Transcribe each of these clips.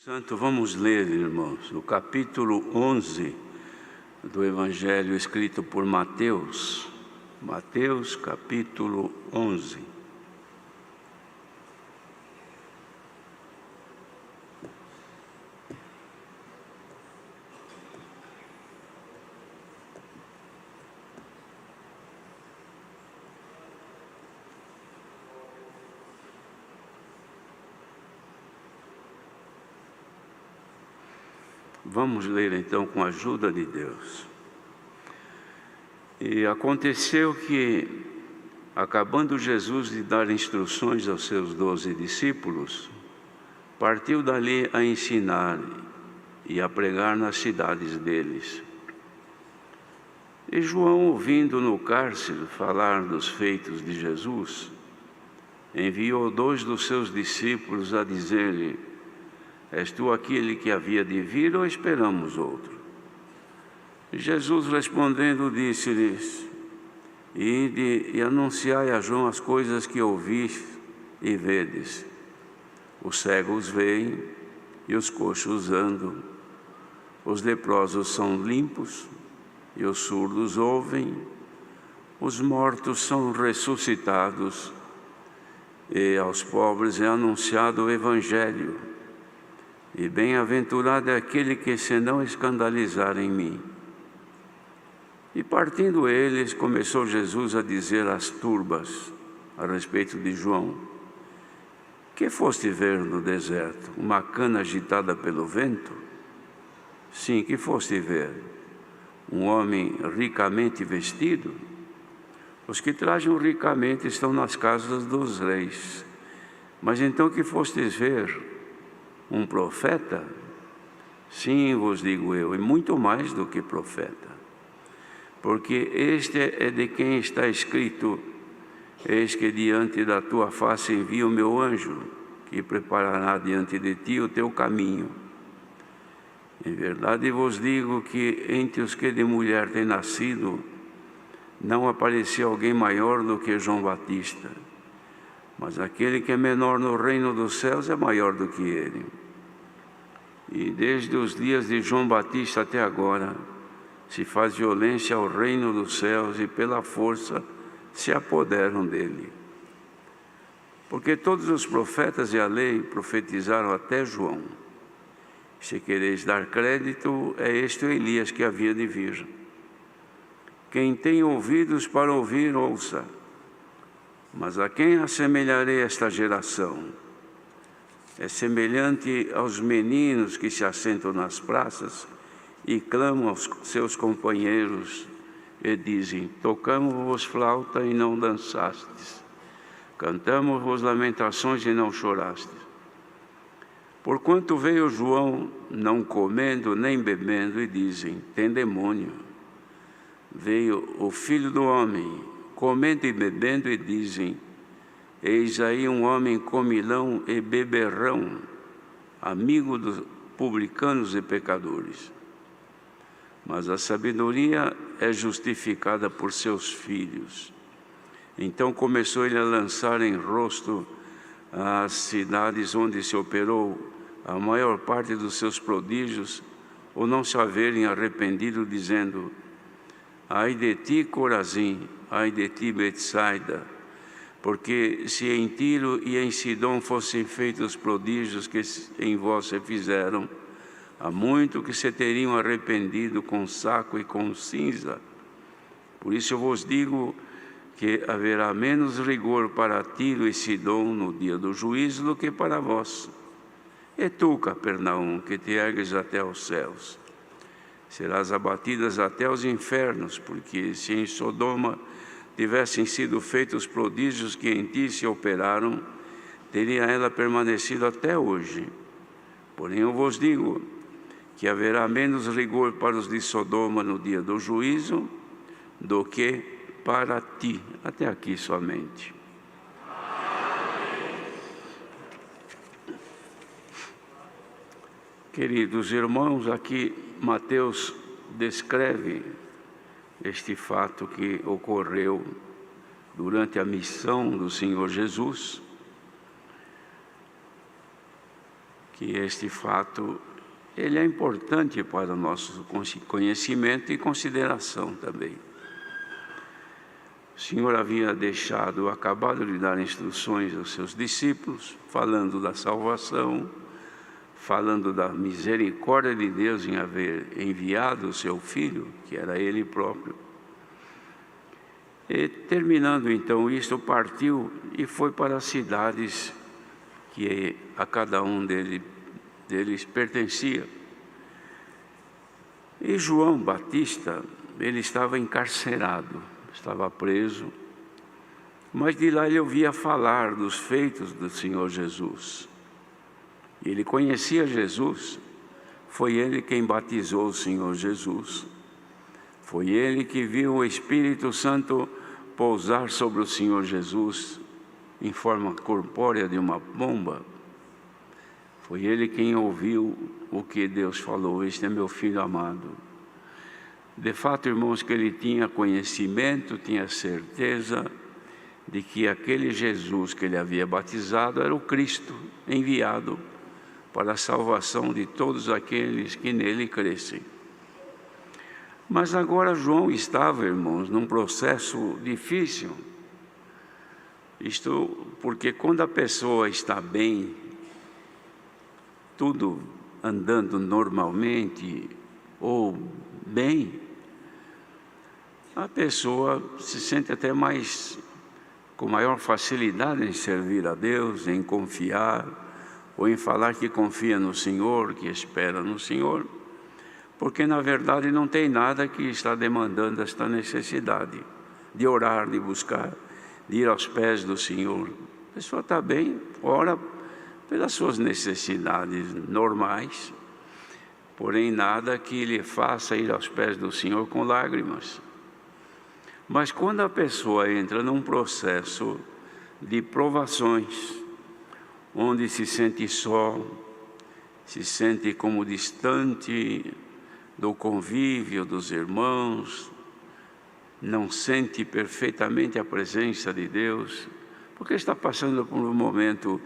Santo, vamos ler, irmãos, o capítulo 11 do Evangelho escrito por Mateus. Mateus, capítulo 11. Vamos ler então com a ajuda de Deus. E aconteceu que, acabando Jesus de dar instruções aos seus 12 discípulos, partiu dali a ensinar e a pregar nas cidades deles. E João, ouvindo no cárcere falar dos feitos de Jesus, enviou 2 dos seus discípulos a dizer-lhe: És tu aquele que havia de vir ou esperamos outro? E Jesus respondendo disse-lhes: Ide e anunciai a João as coisas que ouvis e vedes. Os cegos veem e os coxos andam, os leprosos são limpos e os surdos ouvem, os mortos são ressuscitados e aos pobres é anunciado o Evangelho. E bem-aventurado é aquele que se não escandalizar em mim. E partindo eles, começou Jesus a dizer às turbas a respeito de João: Que foste ver no deserto? Uma cana agitada pelo vento? Sim, que foste ver? Um homem ricamente vestido? Os que trajam ricamente estão nas casas dos reis. Mas então que fostes ver? Um profeta? Sim, vos digo eu, e muito mais do que profeta. Porque este é de quem está escrito: Eis que diante da tua face envio o meu anjo, que preparará diante de ti o teu caminho. Em verdade vos digo que entre os que de mulher têm nascido, não apareceu alguém maior do que João Batista. Mas aquele que é menor no reino dos céus é maior do que ele. E desde os dias de João Batista até agora, se faz violência ao reino dos céus e pela força se apoderam dele. Porque todos os profetas e a lei profetizaram até João. Se quereis dar crédito, é este o Elias que havia de vir. Quem tem ouvidos para ouvir, ouça. Mas a quem assemelharei esta geração? É semelhante aos meninos que se assentam nas praças e clamam aos seus companheiros e dizem: Tocamos-vos flauta e não dançastes, cantamos-vos lamentações e não chorastes. Porquanto veio João não comendo nem bebendo e dizem: Tem demônio. Veio o Filho do Homem comendo e bebendo e dizem: Eis aí um homem comilão e beberrão, amigo dos publicanos e pecadores. Mas a sabedoria é justificada por seus filhos. Então começou ele a lançar em rosto as cidades onde se operou a maior parte dos seus prodígios, ou não se haverem arrependido, dizendo: Ai de ti, Corazim, ai de ti, Betsaida, porque se em Tiro e em Sidom fossem feitos os prodígios que em vós se fizeram, há muito que se teriam arrependido com saco e com cinza. Por isso eu vos digo que haverá menos rigor para Tiro e Sidom no dia do juízo do que para vós. E tu, Capernaum, que te ergues até aos céus, serás abatidas até os infernos, porque se em Sodoma tivessem sido feitos os prodígios que em ti se operaram, teria ela permanecido até hoje. Porém eu vos digo que haverá menos rigor para os de Sodoma no dia do juízo do que para ti. Até aqui somente. Queridos irmãos, aqui Mateus descreve este fato que ocorreu durante a missão do Senhor Jesus, que este fato ele é importante para o nosso conhecimento e consideração também. O Senhor havia acabado de dar instruções aos seus discípulos, falando da salvação, falando da misericórdia de Deus em haver enviado o seu Filho, que era Ele próprio. E terminando então isto, partiu e foi para as cidades que a cada um deles pertencia. E João Batista, ele estava encarcerado, estava preso, mas de lá ele ouvia falar dos feitos do Senhor Jesus. E ele conhecia Jesus, foi ele quem batizou o Senhor Jesus. Foi ele que viu o Espírito Santo pousar sobre o Senhor Jesus em forma corpórea de uma pomba. Foi ele quem ouviu o que Deus falou: este é meu Filho amado. De fato, irmãos, que ele tinha conhecimento, tinha certeza de que aquele Jesus que ele havia batizado era o Cristo enviado para a salvação de todos aqueles que nele crescem. Mas agora João estava, irmãos, num processo difícil. Isto porque quando a pessoa está bem, tudo andando normalmente ou bem, a pessoa se sente até com maior facilidade em servir a Deus, em confiar, ou em falar que confia no Senhor, que espera no Senhor, porque na verdade não tem nada que está demandando esta necessidade de orar, de buscar, de ir aos pés do Senhor. A pessoa está bem, ora pelas suas necessidades normais, porém nada que lhe faça ir aos pés do Senhor com lágrimas. Mas quando a pessoa entra num processo de provações, onde se sente só, se sente como distante do convívio dos irmãos, não sente perfeitamente a presença de Deus, porque está passando por um momento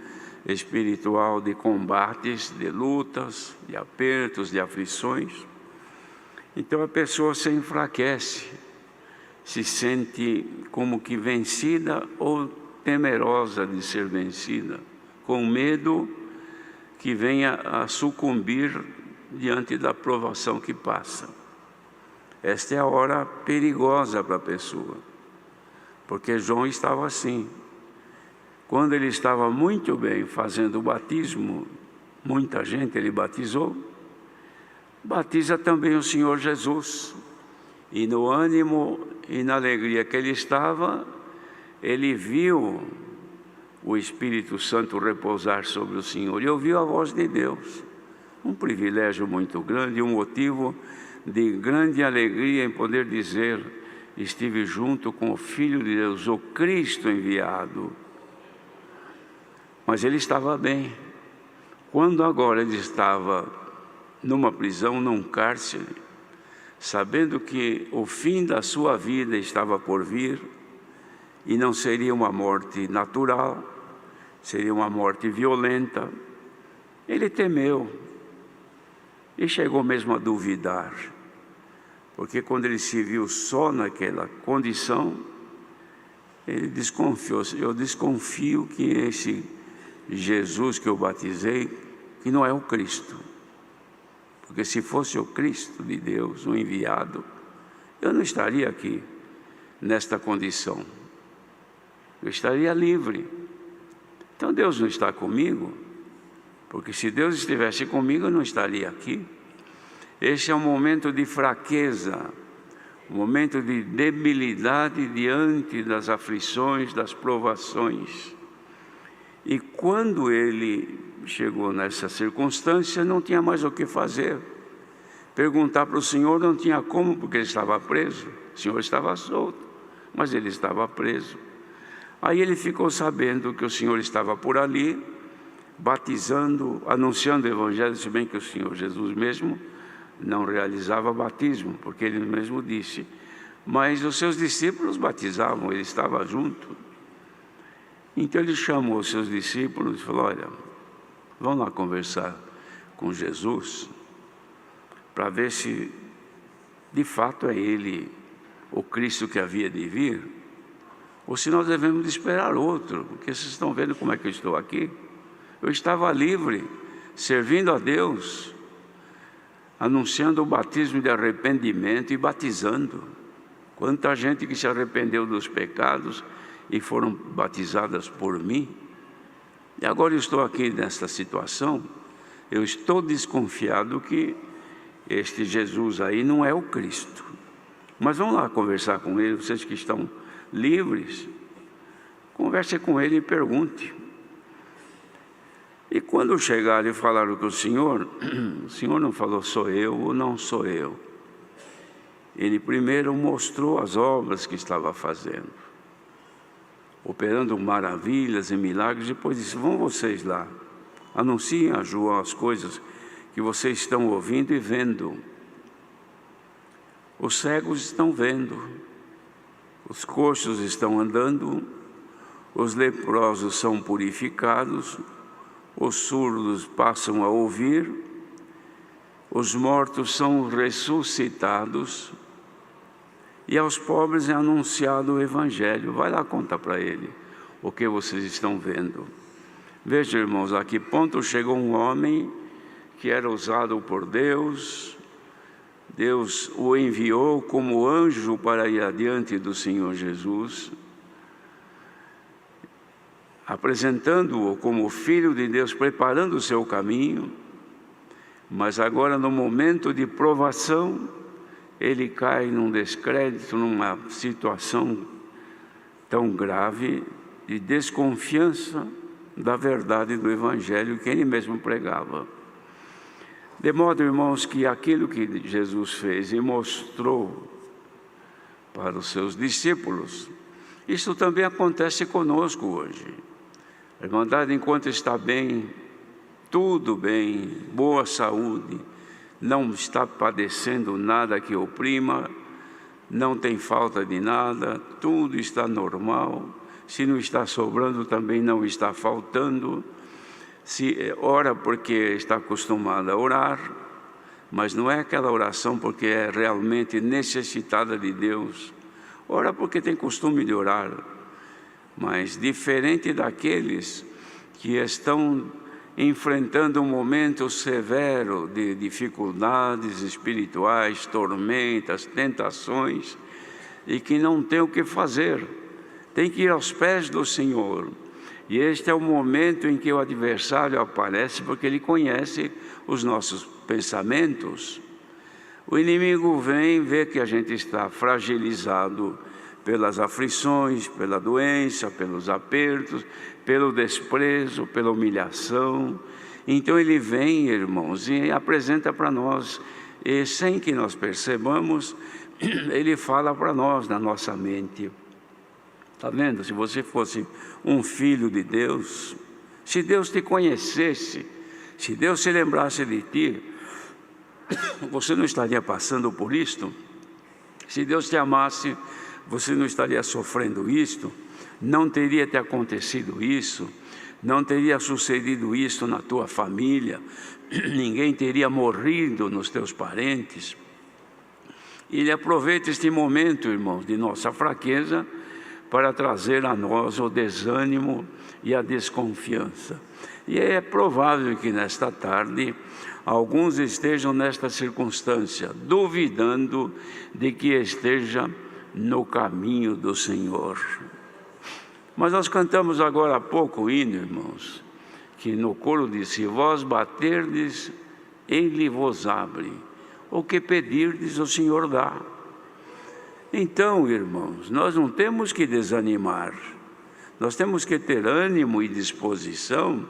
espiritual de combates, de lutas, de apertos, de aflições. Então a pessoa se enfraquece, se sente como que vencida ou temerosa de ser vencida, com medo que venha a sucumbir diante da provação que passa. Esta é a hora perigosa para a pessoa, porque João estava assim. Quando ele estava muito bem fazendo o batismo, muita gente ele batizou, batiza também o Senhor Jesus. E no ânimo e na alegria que ele estava, ele viu o Espírito Santo repousar sobre o Senhor e ouviu a voz de Deus. Um privilégio muito grande, um motivo de grande alegria em poder dizer: estive junto com o Filho de Deus, o Cristo enviado. Mas ele estava bem. Quando agora ele estava numa prisão, num cárcere, sabendo que o fim da sua vida estava por vir, e não seria uma morte natural, seria uma morte violenta, ele temeu e chegou mesmo a duvidar, porque quando ele se viu só naquela condição, ele desconfiou: eu desconfio que esse Jesus que eu batizei, que não é o Cristo, porque se fosse o Cristo de Deus, o enviado, eu não estaria aqui nesta condição, eu estaria livre. Então Deus não está comigo, porque se Deus estivesse comigo eu não estaria aqui. Este é um momento de fraqueza, um momento de debilidade diante das aflições, das provações. E quando ele chegou nessa circunstância, não tinha mais o que fazer. Perguntar para o Senhor não tinha como, porque ele estava preso. O Senhor estava solto, mas ele estava preso. Aí ele ficou sabendo que o Senhor estava por ali, batizando, anunciando o Evangelho, se bem que o Senhor Jesus mesmo não realizava batismo, porque ele mesmo disse, mas os seus discípulos batizavam, ele estava junto. Então ele chamou os seus discípulos e falou: olha, Vão lá conversar com Jesus para ver se de fato é Ele o Cristo que havia de vir, ou se nós devemos esperar outro, porque vocês estão vendo como é que eu estou aqui. Eu estava livre, servindo a Deus, anunciando o batismo de arrependimento e batizando. Quanta gente que se arrependeu dos pecados e foram batizadas por mim. E agora eu estou aqui nesta situação, eu estou desconfiado que este Jesus aí não é o Cristo. Mas vamos lá conversar com ele, vocês que estão livres, converse com ele e pergunte. E quando chegaram e falaram com o Senhor não falou sou eu ou não sou eu. Ele primeiro mostrou as obras que estava fazendo, operando maravilhas e milagres. Depois disse: vão vocês lá, anunciem a João as coisas que vocês estão ouvindo e vendo. Os cegos estão vendo, os coxos estão andando, os leprosos são purificados, os surdos passam a ouvir, os mortos são ressuscitados, e aos pobres é anunciado o Evangelho. Vai lá contar para ele o que vocês estão vendo. Veja, irmãos, a que ponto chegou um homem que era usado por Deus. Deus o enviou como anjo para ir adiante do Senhor Jesus, apresentando-o como Filho de Deus, preparando o seu caminho. Mas agora, no momento de provação, ele cai num descrédito, numa situação tão grave de desconfiança da verdade do Evangelho que ele mesmo pregava. De modo, irmãos, que aquilo que Jesus fez e mostrou para os seus discípulos, isso também acontece conosco hoje. A Irmandade, enquanto está bem, tudo bem, boa saúde, não está padecendo nada que oprima, não tem falta de nada, tudo está normal. Se não está sobrando, também não está faltando. Se ora porque está acostumada a orar, mas não é aquela oração porque é realmente necessitada de Deus. Ora porque tem costume de orar, mas diferente daqueles que estão enfrentando um momento severo de dificuldades espirituais, tormentas, tentações, e que não tem o que fazer, tem que ir aos pés do Senhor. E este é o momento em que o adversário aparece, porque ele conhece os nossos pensamentos. O inimigo vem, vê que a gente está fragilizado pelas aflições, pela doença, pelos apertos, pelo desprezo, pela humilhação. Então ele vem, irmãos, e apresenta para nós, e sem que nós percebamos, ele fala para nós na nossa mente. Está vendo? Se você fosse um filho de Deus, se Deus te conhecesse, se Deus se lembrasse de ti, você não estaria passando por isto? Se Deus te amasse, você não estaria sofrendo isto? Não teria te acontecido isso? Não teria sucedido isso na tua família? Ninguém teria morrido nos teus parentes? Ele aproveita este momento, irmãos, de nossa fraqueza, para trazer a nós o desânimo e a desconfiança. E é provável que nesta tarde alguns estejam nesta circunstância, duvidando de que esteja no caminho do Senhor. Mas nós cantamos agora há pouco o hino, irmãos, que no coro diz: se vós baterdes, Ele vos abre, o que pedirdes o Senhor dá. Então, irmãos, nós não temos que desanimar, nós temos que ter ânimo e disposição,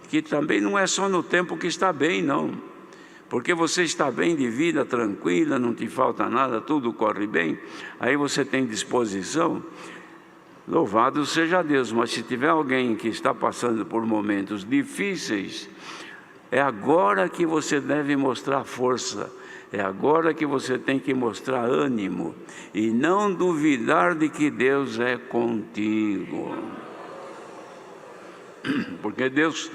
que também não é só no tempo que está bem, não. Porque você está bem de vida, tranquila, não te falta nada, tudo corre bem, aí você tem disposição, louvado seja Deus. Mas se tiver alguém que está passando por momentos difíceis, é agora que você deve mostrar força, é agora que você tem que mostrar ânimo e não duvidar de que Deus é contigo. Porque Deus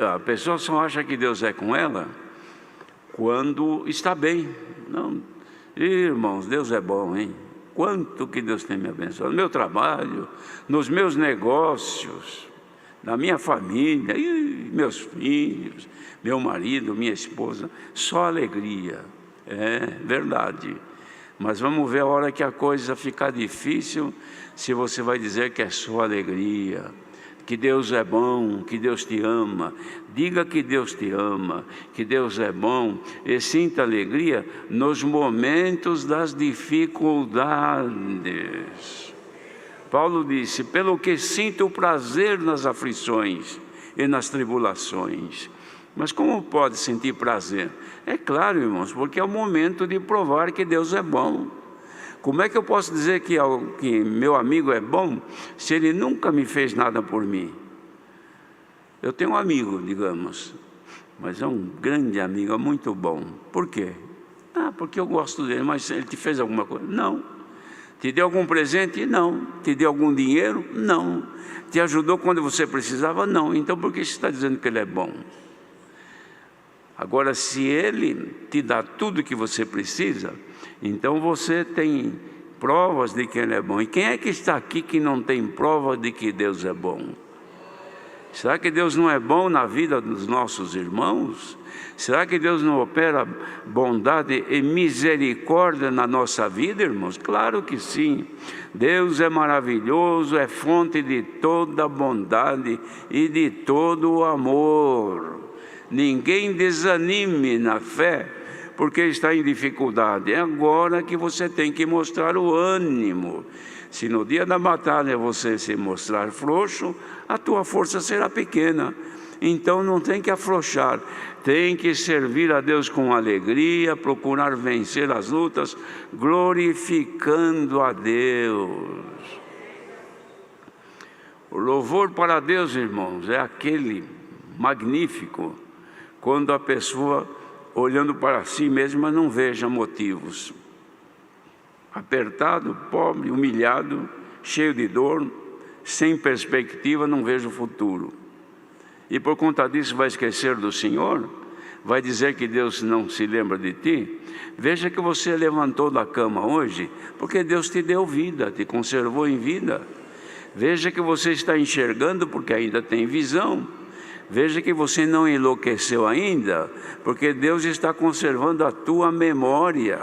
A pessoa só acha que Deus é com ela quando está bem. Não, irmãos, Deus é bom, hein? Quanto que Deus tem me abençoado no meu trabalho, nos meus negócios, na minha família, meus filhos, meu marido, minha esposa, só alegria. É verdade. Mas vamos ver a hora que a coisa ficar difícil, se você vai dizer que é só alegria, que Deus é bom, que Deus te ama. Diga que Deus te ama, que Deus é bom, e sinta alegria nos momentos das dificuldades. Paulo disse: pelo que sinto prazer nas aflições e nas tribulações. Mas como pode sentir prazer? É claro, irmãos, porque é o momento de provar que Deus é bom. Como é que eu posso dizer que meu amigo é bom, se ele nunca me fez nada por mim? Eu tenho um amigo, digamos, mas é um grande amigo, é muito bom. Por quê? Porque eu gosto dele. Mas ele te fez alguma coisa? Não. Te deu algum presente? Não. Te deu algum dinheiro? Não. Te ajudou quando você precisava? Não. Então por que você está dizendo que ele é bom? Agora, se ele te dá tudo o que você precisa, então você tem provas de que ele é bom. E quem é que está aqui que não tem prova de que Deus é bom? Será que Deus não é bom na vida dos nossos irmãos? Será que Deus não opera bondade e misericórdia na nossa vida, irmãos? Claro que sim. Deus é maravilhoso, é fonte de toda bondade e de todo o amor. Ninguém desanime na fé porque está em dificuldade. É agora que você tem que mostrar o ânimo. Se no dia da batalha você se mostrar frouxo, a tua força será pequena. Então não tem que afrouxar, tem que servir a Deus com alegria, procurar vencer as lutas, glorificando a Deus. O louvor para Deus, irmãos, é aquele magnífico, quando a pessoa, olhando para si mesma, não veja motivos. Apertado, pobre, humilhado, cheio de dor, sem perspectiva, não vejo o futuro. E por conta disso vai esquecer do Senhor? Vai dizer que Deus não se lembra de ti? Veja que você levantou da cama hoje, porque Deus te deu vida, te conservou em vida. Veja que você está enxergando, porque ainda tem visão. Veja que você não enlouqueceu ainda, porque Deus está conservando a tua memória.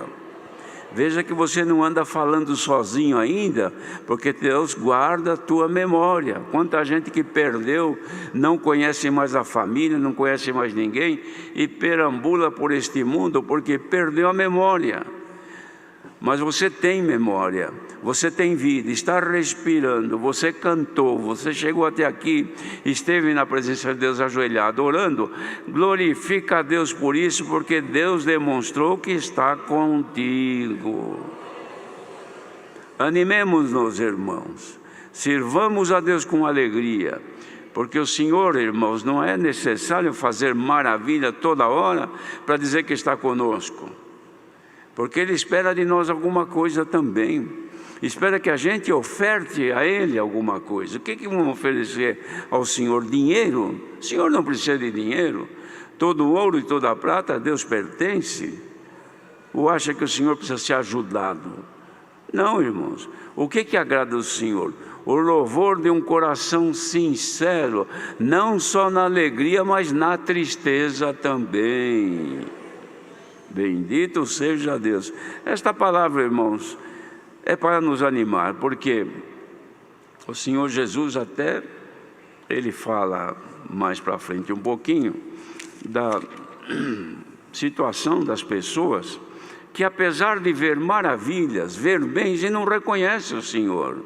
Veja que você não anda falando sozinho ainda, porque Deus guarda a tua memória. Quanta gente que perdeu, não conhece mais a família, não conhece mais ninguém, e perambula por este mundo porque perdeu a memória. Mas você tem memória, você tem vida, está respirando, você cantou, você chegou até aqui, esteve na presença de Deus ajoelhado, orando. Glorifica a Deus por isso, porque Deus demonstrou que está contigo. Animemos-nos, irmãos, sirvamos a Deus com alegria, porque o Senhor, irmãos, não é necessário fazer maravilha toda hora para dizer que está conosco. Porque Ele espera de nós alguma coisa também. Espera que a gente oferte a Ele alguma coisa. O que vamos oferecer ao Senhor? Dinheiro? O Senhor não precisa de dinheiro. Todo o ouro e toda a prata a Deus pertence. Ou acha que o Senhor precisa ser ajudado? Não, irmãos. O que agrada o Senhor? O louvor de um coração sincero, não só na alegria, mas na tristeza também. Bendito seja Deus. Esta palavra, irmãos, é para nos animar, porque o Senhor Jesus até, Ele fala mais para frente um pouquinho da situação das pessoas que, apesar de ver maravilhas, ver bens, e não reconhece o Senhor.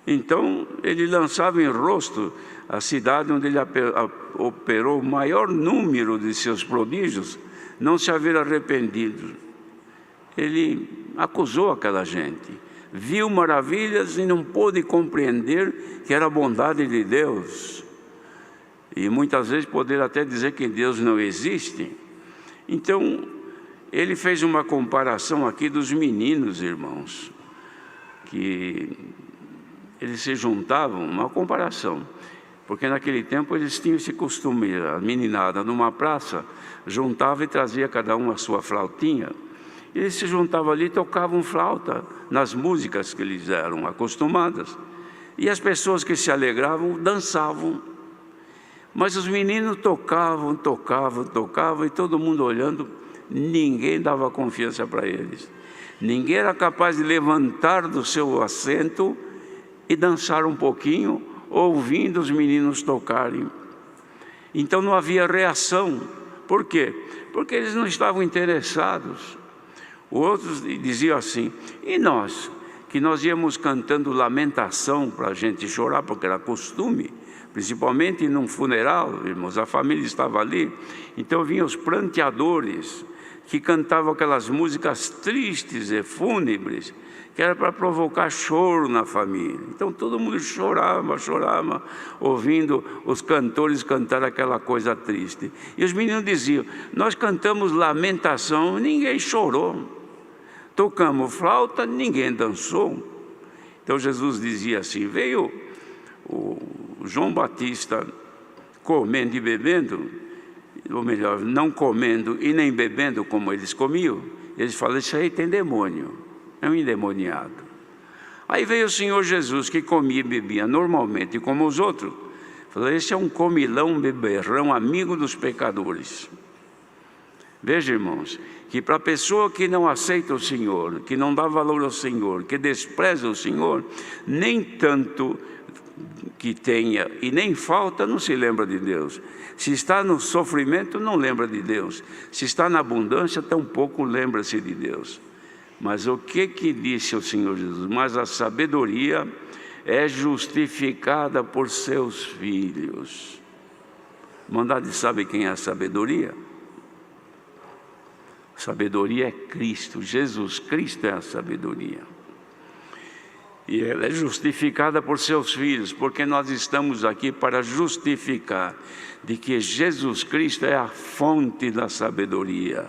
Então Ele lançava em rosto a cidade onde Ele operou o maior número de seus prodígios, não se haver arrependido. Ele acusou aquela gente, viu maravilhas e não pôde compreender que era a bondade de Deus. E muitas vezes poder até dizer que Deus não existe. Então, ele fez uma comparação aqui dos meninos, irmãos, que eles se juntavam, uma comparação. porque naquele tempo eles tinham esse costume, a meninada numa praça, juntava e trazia cada um a sua flautinha. E eles se juntavam ali e tocavam flauta nas músicas que eles eram acostumadas. E as pessoas que se alegravam dançavam. Mas os meninos tocavam, e todo mundo olhando, ninguém dava confiança para eles. Ninguém era capaz de levantar do seu assento e dançar um pouquinho, ouvindo os meninos tocarem. Então não havia reação. Por quê? Porque eles não estavam interessados. Outros diziam assim: e nós? Que nós íamos cantando lamentação para a gente chorar, porque era costume, principalmente num funeral, irmãos, a família estava ali. Então vinham os pranteadores, que cantavam aquelas músicas tristes e fúnebres, que era para provocar choro na família. Então todo mundo chorava, ouvindo os cantores cantar aquela coisa triste. E os meninos diziam: nós cantamos lamentação, ninguém chorou. Tocamos flauta, ninguém dançou. Então Jesus dizia assim: veio o João Batista comendo e bebendo, ou melhor, não comendo e nem bebendo como eles comiam. Eles falaram: isso aí tem demônio, é um endemoniado. Aí veio o Senhor Jesus, que comia e bebia normalmente como os outros. Falou: esse é um comilão, beberrão, amigo dos pecadores. Veja, irmãos, que para a pessoa que não aceita o Senhor, que não dá valor ao Senhor, que despreza o Senhor, nem tanto que tenha e nem falta, não se lembra de Deus. Se está no sofrimento, não lembra de Deus. Se está na abundância, tampouco lembra-se de Deus. Mas o que disse o Senhor Jesus? Mas a sabedoria é justificada por seus filhos. Irmandade, sabe quem é a sabedoria? Sabedoria é Cristo, Jesus Cristo é a sabedoria. E ela é justificada por seus filhos, porque nós estamos aqui para justificar de que Jesus Cristo é a fonte da sabedoria,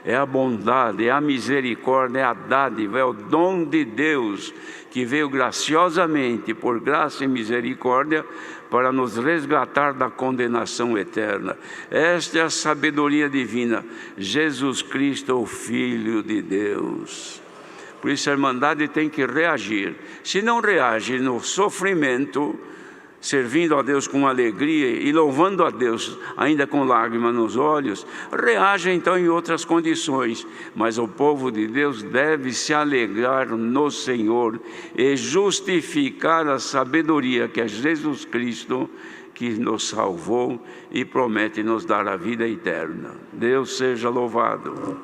é a bondade, é a misericórdia, é a dádiva, é o dom de Deus que veio graciosamente, por graça e misericórdia, para nos resgatar da condenação eterna. Esta é a sabedoria divina, Jesus Cristo, o Filho de Deus. Por isso a Irmandade tem que reagir. Se não reage no sofrimento, servindo a Deus com alegria e louvando a Deus ainda com lágrimas nos olhos, reage então em outras condições. Mas o povo de Deus deve se alegrar no Senhor e justificar a sabedoria que é Jesus Cristo, que nos salvou e promete nos dar a vida eterna. Deus seja louvado.